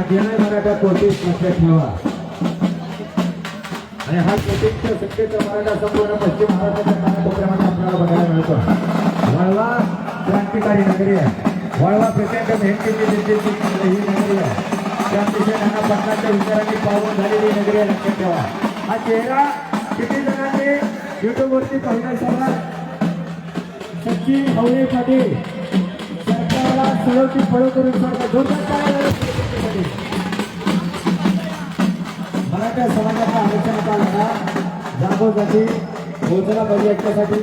देणार मराठा कोटीस लक्षात ठेवा. आणि हा कोटीसचा संकेत मराठा संपूर्ण पश्चिम महाराष्ट्राच्या कानाकोपऱ्यामध्ये आपल्याला बघायला मिळतो. वळवा क्रांतिकारी नगरी आहे. वळवा प्रचंड मेहनतीची ही नगरी आहे. त्यामुळे नाना पटनाच्या विचारांनी पावन झालेली नगरी आहे. लक्षात ठेवा. हा चेहरा किती जणांनी युट्यूबवरती पाहिला. सचिन हवळे पाटील सरकारला सळवती फळो करून मराठा समाजाचा आरक्षणाचा लढा जागोजागी पोहोचला पाहिजे. याच्यासाठी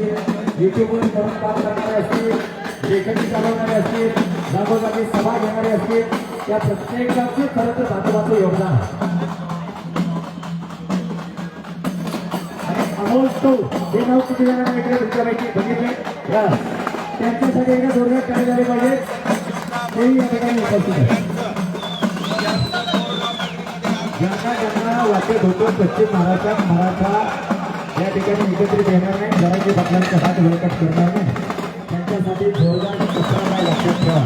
युट्यूबवर करून काम करणारे असतील, लेखनी चालवणारे असतील, जागोजागी सभा घेणारे असतील, त्या प्रत्येकाचे खरं तर महत्त्वाचं योगदान आणि अमोल तो हे नाव किती जणांना इकडे तुमच्यापैकी बघितले त्यांच्यासाठी एकदा जोरदार टाळी झाली पाहिजे. तेही या ठिकाणी उपस्थित आहे. ज्यांना ज्यांना वाटत होतं पश्चिम महाराष्ट्रात मराठा या ठिकाणी एकत्रित येणार नाही, घराचे बाटल्यांचा हात बळकट करणार नाही, त्यांच्यासाठी जोरदार पुस्तकाला लक्षात ठेवा.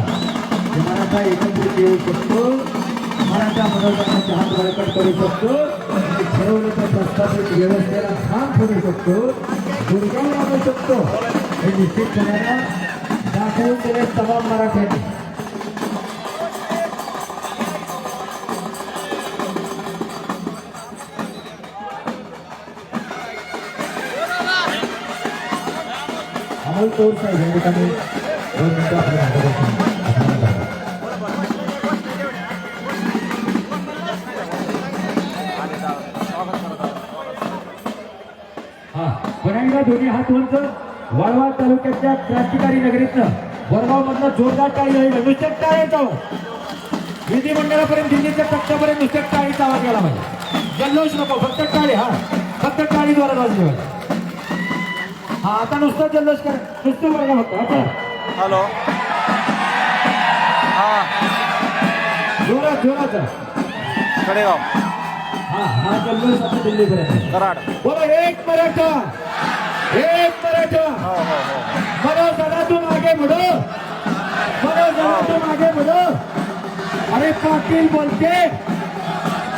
मराठा एकत्रित येऊ शकतो, मराठा मनोरंजनाचा हात बळकट करू शकतो, ठरवलं तर प्रस्थापित व्यवस्थेला ठाम ठेवू शकतो, गुरगाव आणू शकतो. हे निश्चितपणे दाखवून दिले तमाम मराठ्यांनी. अमोल तोर साहेब या ठिकाणी 2 मिनिटं आपल्या पुन्हा दोन्ही हात उंच. वाळवा तालुक्याच्या क्रांतिकारी नगरीतनं वडगाव मधनं जोरदार टाळी होईल. नुसत्याच टाळ्याचा विधिमंडळापर्यंत दिल्लीच्या तख्तापर्यंत नुसत्याच टाळीचा आवाज गेला पाहिजे. जल्लोष नको, फक्त टाळी. हा फक्त टाळीद्वारा वाजली. हा आता नुसतं जल्लोष कर, नुसतं बघा फक्त. आता हॅलो हा जोरात जोरात कडेगाव हा हा जल्लोष आता दिल्लीपर्यंत. कराड. बोला एक मराठा, एक मराठा. बरो दादा तुम आगे बढ़ो, बरो दादा तुम आगे बढ़ो. अरे पाटील बोलते,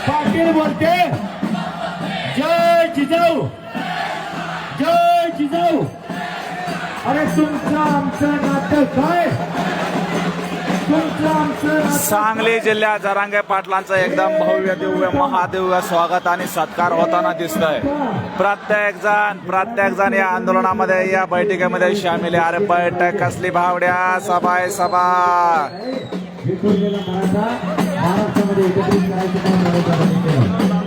पाटील बोलते जय जिजाऊ, जय जिजाऊ. अरे तुमचं आमचं नातं काय? तुमचं आमचं नातं. सांगली जिल्ह्यात जरांगे पाटलांचं एकदम भव्य दिव्य महादिव्य स्वागत आणि सत्कार होताना दिसतंय. प्रत्येक जण या आंदोलनामध्ये या बैठकीमध्ये सामील आहे. अरे बैठक कसली भावड्या, सभा आहे सभा. विखुरलेला मराठा महाराष्ट्रामध्ये एकत्रित करायचं काम